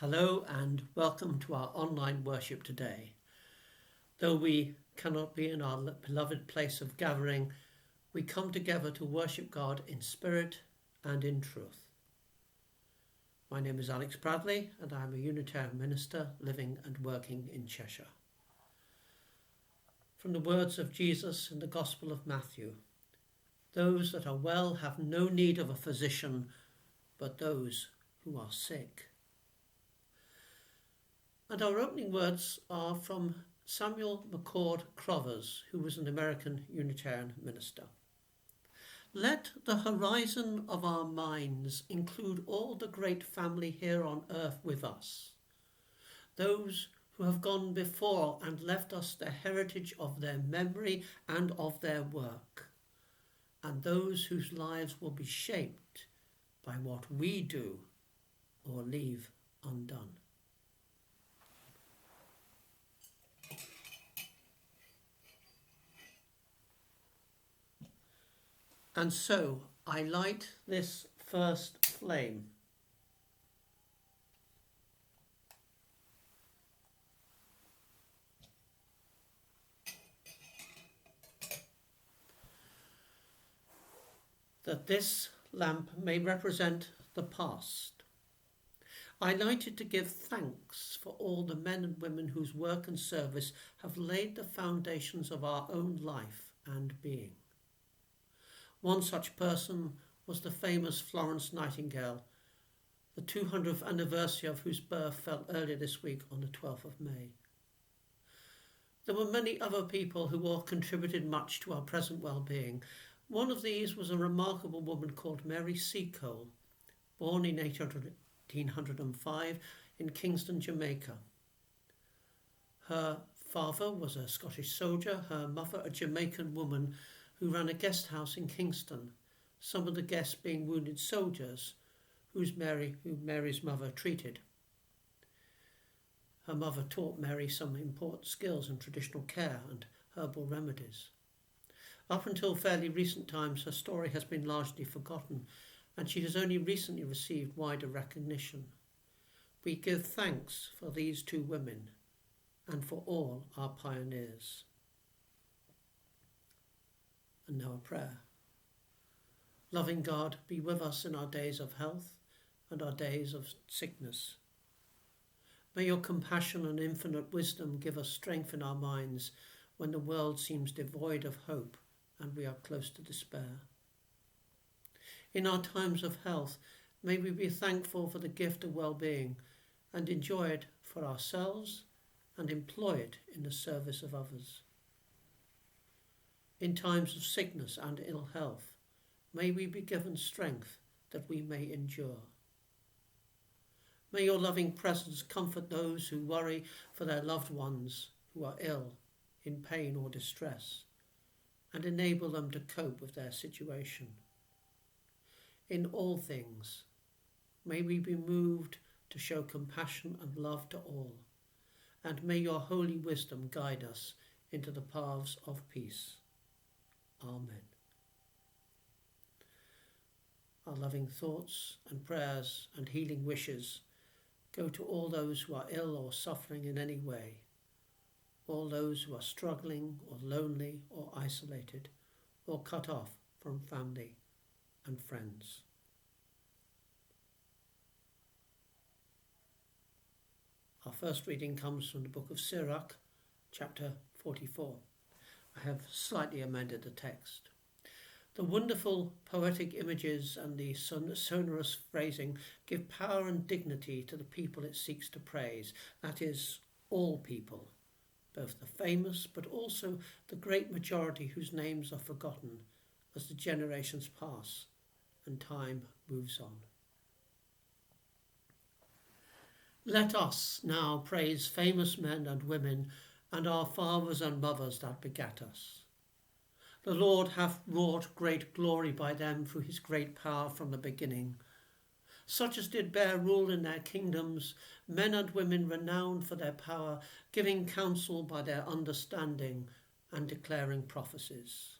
Hello and welcome to our online worship today. Though we cannot be in our beloved place of gathering, we come together to worship God in spirit and in truth. My name is Alex Bradley and I am a Unitarian minister living and working in Cheshire. From the words of Jesus in the Gospel of Matthew, those that are well have no need of a physician, but those who are sick. And our opening words are from Samuel McCord Crovers, who was an American Unitarian minister. Let the horizon of our minds include all the great family here on earth with us, those who have gone before and left us the heritage of their memory and of their work, and those whose lives will be shaped by what we do or leave undone. And so I light this first flame. That this lamp may represent the past. I light it to give thanks for all the men and women whose work and service have laid the foundations of our own life and being. One such person was the famous Florence Nightingale, the 200th anniversary of whose birth fell earlier this week on the 12th of May. There were many other people who all contributed much to our present well-being. One of these was a remarkable woman called Mary Seacole, born in 1805 in Kingston, Jamaica. Her father was a Scottish soldier, her mother a Jamaican woman who ran a guest house in Kingston, some of the guests being wounded soldiers who Mary's mother treated. Her mother taught Mary some important skills in traditional care and herbal remedies. Up until fairly recent times, her story has been largely forgotten, and she has only recently received wider recognition. We give thanks for these two women and for all our pioneers. And now a prayer. Loving God, be with us in our days of health and our days of sickness. May your compassion and infinite wisdom give us strength in our minds when the world seems devoid of hope and we are close to despair. In our times of health, may we be thankful for the gift of well-being and enjoy it for ourselves and employ it in the service of others. In times of sickness and ill health, may we be given strength that we may endure. May your loving presence comfort those who worry for their loved ones who are ill, in pain or distress, and enable them to cope with their situation. In all things, may we be moved to show compassion and love to all, and may your holy wisdom guide us into the paths of peace. Amen. Our loving thoughts and prayers and healing wishes go to all those who are ill or suffering in any way, all those who are struggling or lonely or isolated or cut off from family and friends. Our first reading comes from the book of Sirach, chapter 44. I have slightly amended the text. The wonderful poetic images and the sonorous phrasing give power and dignity to the people it seeks to praise, that is, all people, both the famous but also the great majority whose names are forgotten as the generations pass and time moves on. Let us now praise famous men and women and our fathers and mothers that begat us. The Lord hath wrought great glory by them through his great power from the beginning. Such as did bear rule in their kingdoms, men and women renowned for their power, giving counsel by their understanding and declaring prophecies.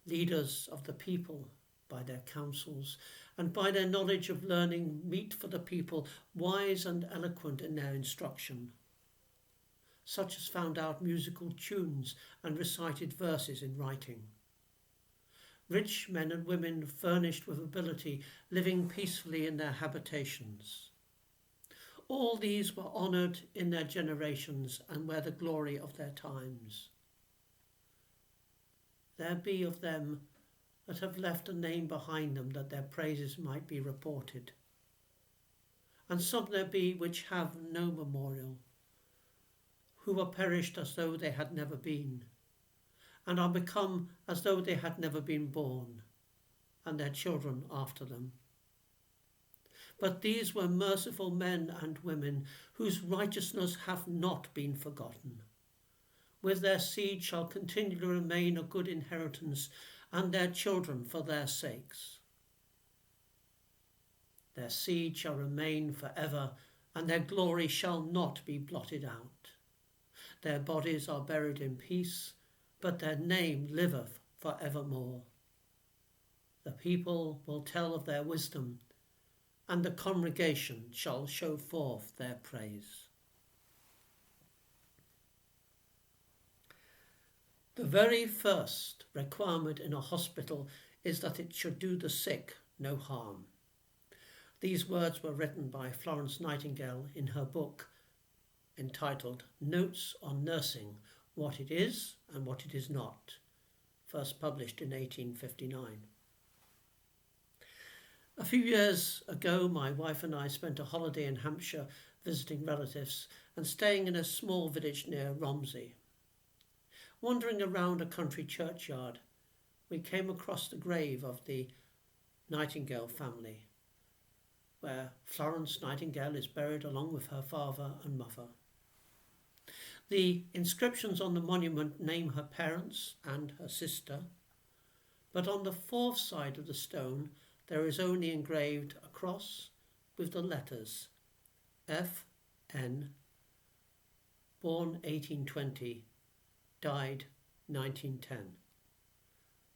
Leaders of the people by their counsels, and by their knowledge of learning meet for the people wise and eloquent in their instruction, such as found out musical tunes and recited verses in writing. Rich men and women furnished with ability, living peacefully in their habitations. All these were honoured in their generations and were the glory of their times. There be of them that have left a name behind them, that their praises might be reported. And some there be which have no memorial, who are perished as though they had never been, and are become as though they had never been born, and their children after them. But these were merciful men and women, whose righteousness hath not been forgotten. With their seed shall continually remain a good inheritance, and their children for their sakes. Their seed shall remain for ever, and their glory shall not be blotted out. Their bodies are buried in peace, but their name liveth for evermore. The people will tell of their wisdom, and the congregation shall show forth their praise. The very first requirement in a hospital is that it should do the sick no harm. These words were written by Florence Nightingale in her book entitled Notes on Nursing, What It Is and What It Is Not, first published in 1859. A few years ago, my wife and I spent a holiday in Hampshire visiting relatives and staying in a small village near Romsey. Wandering around a country churchyard, we came across the grave of the Nightingale family, where Florence Nightingale is buried along with her father and mother. The inscriptions on the monument name her parents and her sister, but on the fourth side of the stone there is only engraved a cross with the letters F.N., born 1820, died 1910.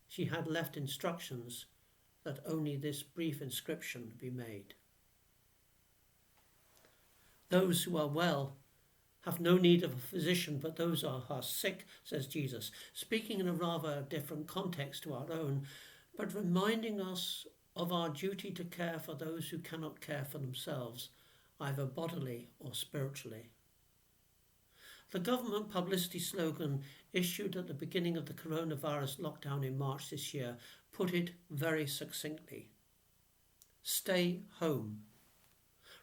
She had left instructions that only this brief inscription be made. Those who are well have no need of a physician, but those who are sick, says Jesus, speaking in a rather different context to our own, but reminding us of our duty to care for those who cannot care for themselves, either bodily or spiritually. The government publicity slogan issued at the beginning of the coronavirus lockdown in March this year put it very succinctly. Stay home.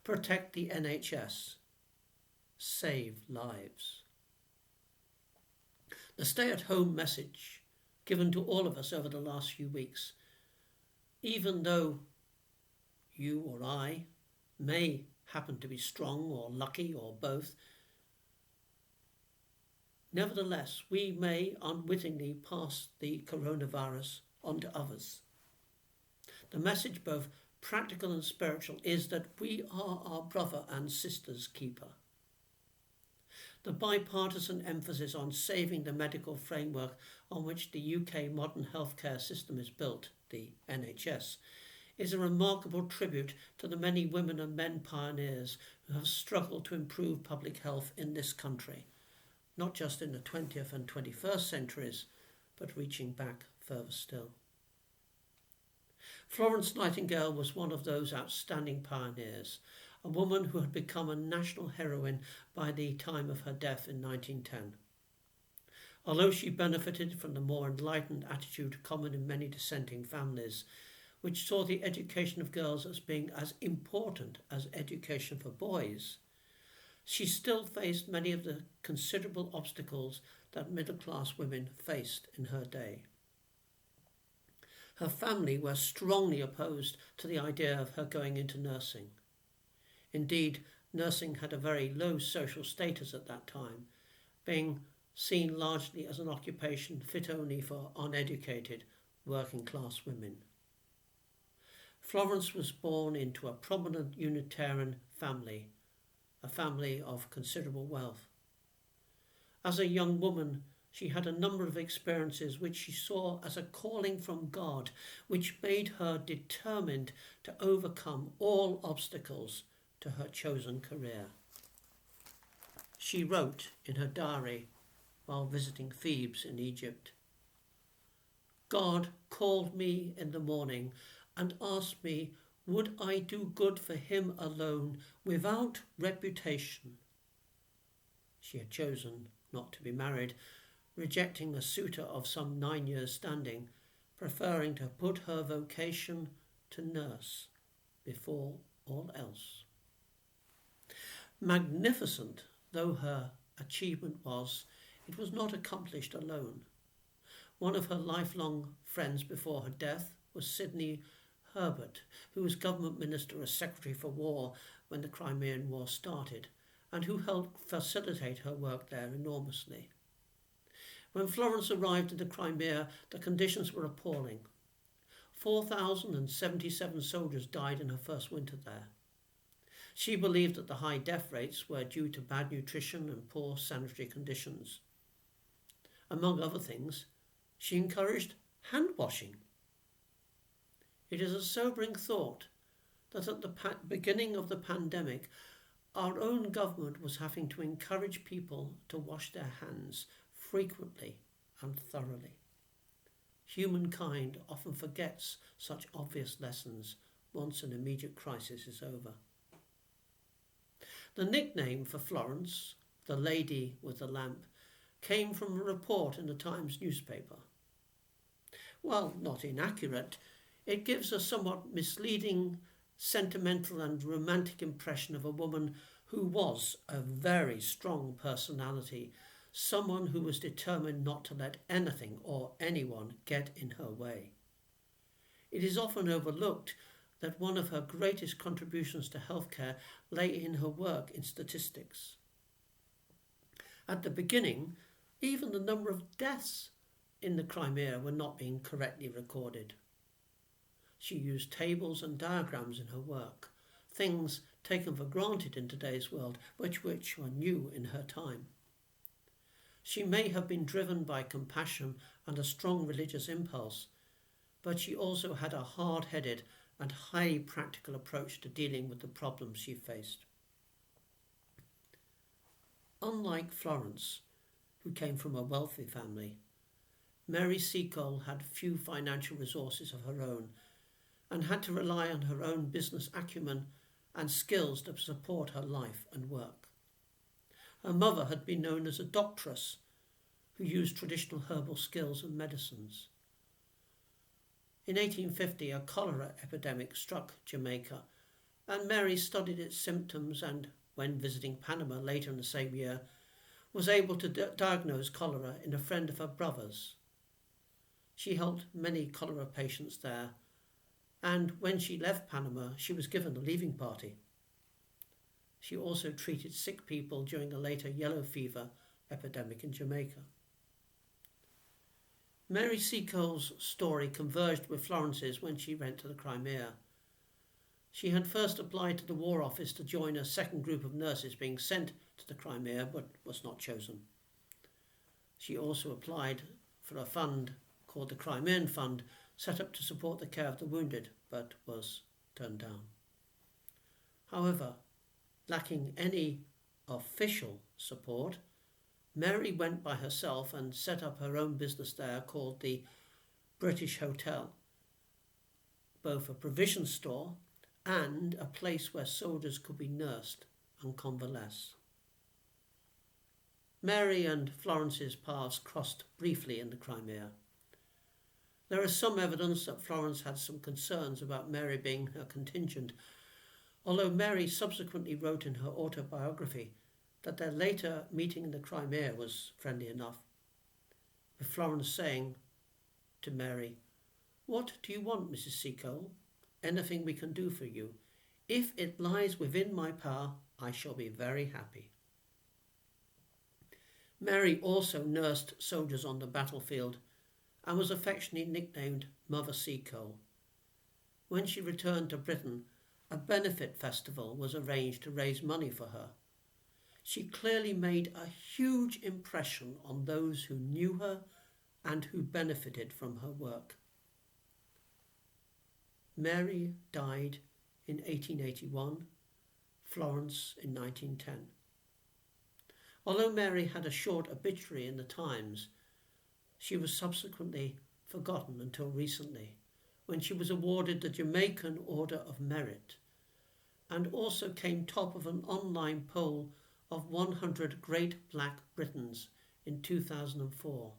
Protect the NHS. Save lives. The stay-at-home message given to all of us over the last few weeks, even though you or I may happen to be strong or lucky or both, nevertheless, we may unwittingly pass the coronavirus on to others. The message, both practical and spiritual, is that we are our brother and sister's keeper. The bipartisan emphasis on saving the medical framework on which the UK modern healthcare system is built, the NHS, is a remarkable tribute to the many women and men pioneers who have struggled to improve public health in this country, not just in the 20th and 21st centuries, but reaching back further still. Florence Nightingale was one of those outstanding pioneers, a woman who had become a national heroine by the time of her death in 1910. Although she benefited from the more enlightened attitude common in many dissenting families, which saw the education of girls as being as important as education for boys, she still faced many of the considerable obstacles that middle-class women faced in her day. Her family were strongly opposed to the idea of her going into nursing. Indeed, nursing had a very low social status at that time, being seen largely as an occupation fit only for uneducated, working-class women. Florence was born into a prominent Unitarian family, a family of considerable wealth. As a young woman, She had a number of experiences which she saw as a calling from God, which made her determined to overcome all obstacles to her chosen career. She wrote in her diary while visiting Thebes in Egypt, "God called me in the morning and asked me, would I do good for him alone without reputation?" She had chosen not to be married, rejecting a suitor of some 9 years' standing, preferring to put her vocation to nurse before all else. Magnificent though her achievement was, it was not accomplished alone. One of her lifelong friends before her death was Sidney Herbert, who was government minister as Secretary for War when the Crimean War started, and who helped facilitate her work there enormously. When Florence arrived in the Crimea, the conditions were appalling. 4,077 soldiers died in her first winter there. She believed that the high death rates were due to bad nutrition and poor sanitary conditions. Among other things, she encouraged hand washing. It is a sobering thought that at the beginning of the pandemic, our own government was having to encourage people to wash their hands frequently and thoroughly. Humankind often forgets such obvious lessons once an immediate crisis is over. The nickname for Florence, the lady with the lamp, came from a report in the Times newspaper. While not inaccurate, it gives a somewhat misleading, sentimental and romantic impression of a woman who was a very strong personality, someone who was determined not to let anything or anyone get in her way. It is often overlooked that one of her greatest contributions to healthcare lay in her work in statistics. At the beginning, even the number of deaths in the Crimea were not being correctly recorded. She used tables and diagrams in her work, things taken for granted in today's world, which were new in her time. She may have been driven by compassion and a strong religious impulse, but she also had a hard-headed and highly practical approach to dealing with the problems she faced. Unlike Florence, who came from a wealthy family, Mary Seacole had few financial resources of her own and had to rely on her own business acumen and skills to support her life and work. Her mother had been known as a doctress who used traditional herbal skills and medicines. In 1850, a cholera epidemic struck Jamaica, and Mary studied its symptoms and, when visiting Panama later in the same year, was able to diagnose cholera in a friend of her brother's. She helped many cholera patients there, and when she left Panama, she was given a leaving party. She also treated sick people during a later yellow fever epidemic in Jamaica. Mary Seacole's story converged with Florence's when she went to the Crimea. She had first applied to the War Office to join a second group of nurses being sent to the Crimea, but was not chosen. She also applied for a fund called the Crimean Fund, set up to support the care of the wounded, but was turned down. However, lacking any official support, Mary went by herself and set up her own business there called the British Hotel, both a provision store and a place where soldiers could be nursed and convalesce. Mary and Florence's paths crossed briefly in the Crimea. There is some evidence that Florence had some concerns about Mary being her contingent, although Mary subsequently wrote in her autobiography that their later meeting in the Crimea was friendly enough, with Florence saying to Mary, "What do you want, Mrs. Seacole? Anything we can do for you. If it lies within my power, I shall be very happy." Mary also nursed soldiers on the battlefield and was affectionately nicknamed Mother Seacole. When she returned to Britain, a benefit festival was arranged to raise money for her. She clearly made a huge impression on those who knew her and who benefited from her work. Mary died in 1881, Florence in 1910. Although Mary had a short obituary in the Times, she was subsequently forgotten until recently, when she was awarded the Jamaican Order of Merit and also came top of an online poll of 100 Great Black Britons in 2004.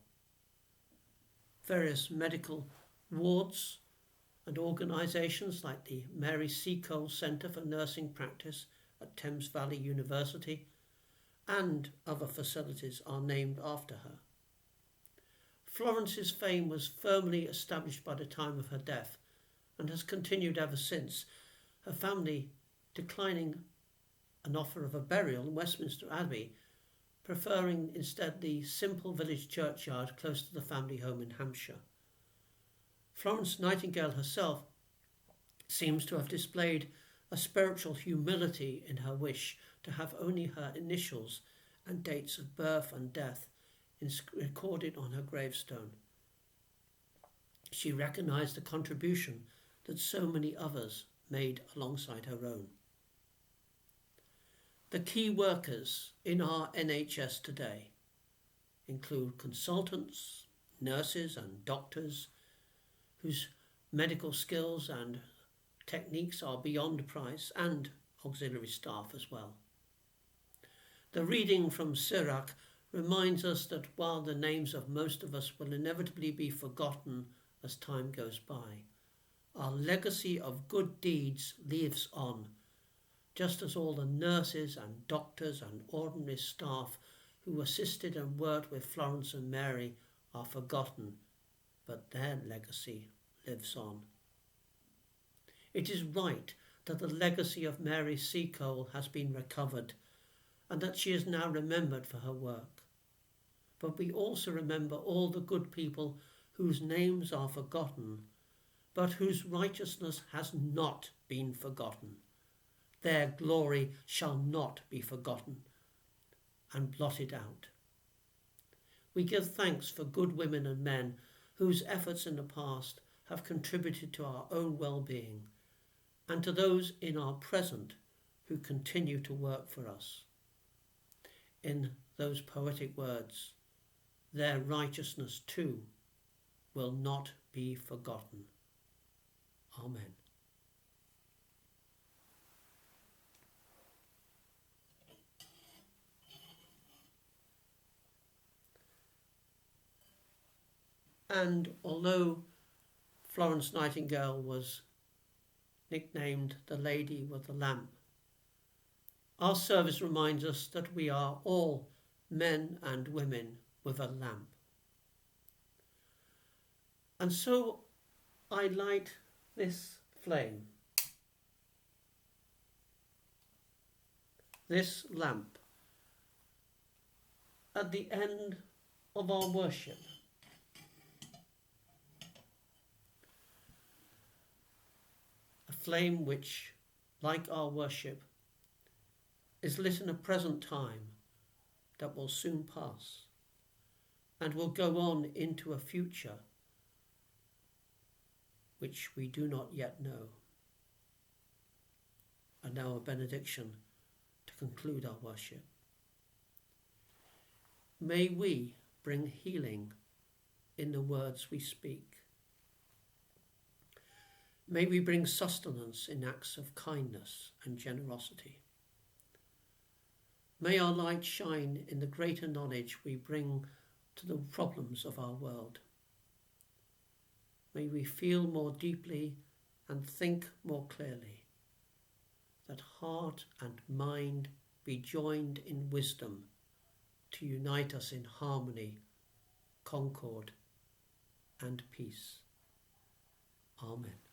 Various medical wards and organisations like the Mary Seacole Centre for Nursing Practice at Thames Valley University and other facilities are named after her. Florence's fame was firmly established by the time of her death and has continued ever since, her family declining an offer of a burial in Westminster Abbey, preferring instead the simple village churchyard close to the family home in Hampshire. Florence Nightingale herself seems to have displayed a spiritual humility in her wish to have only her initials and dates of birth and death recorded on her gravestone. She recognised the contribution that so many others made alongside her own. The key workers in our NHS today include consultants, nurses and doctors whose medical skills and techniques are beyond price, and auxiliary staff as well. The reading from Sirach reminds us that while the names of most of us will inevitably be forgotten as time goes by, our legacy of good deeds lives on, just as all the nurses and doctors and ordinary staff who assisted and worked with Florence and Mary are forgotten, but their legacy lives on. It is right that the legacy of Mary Seacole has been recovered and that she is now remembered for her work. But we also remember all the good people whose names are forgotten, but whose righteousness has not been forgotten. Their glory shall not be forgotten and blotted out. We give thanks for good women and men whose efforts in the past have contributed to our own well-being, and to those in our present who continue to work for us. In those poetic words, their righteousness too will not be forgotten. Amen. And although Florence Nightingale was nicknamed the Lady with the Lamp, our service reminds us that we are all men and women with a lamp. And so I light this flame, this lamp, at the end of our worship. A flame which, like our worship, is lit in a present time that will soon pass and will go on into a future which we do not yet know. And now a benediction to conclude our worship. May we bring healing in the words we speak. May we bring sustenance in acts of kindness and generosity. May our light shine in the greater knowledge we bring to the problems of our world. May we feel more deeply and think more clearly, that heart and mind be joined in wisdom to unite us in harmony, concord, and peace. Amen.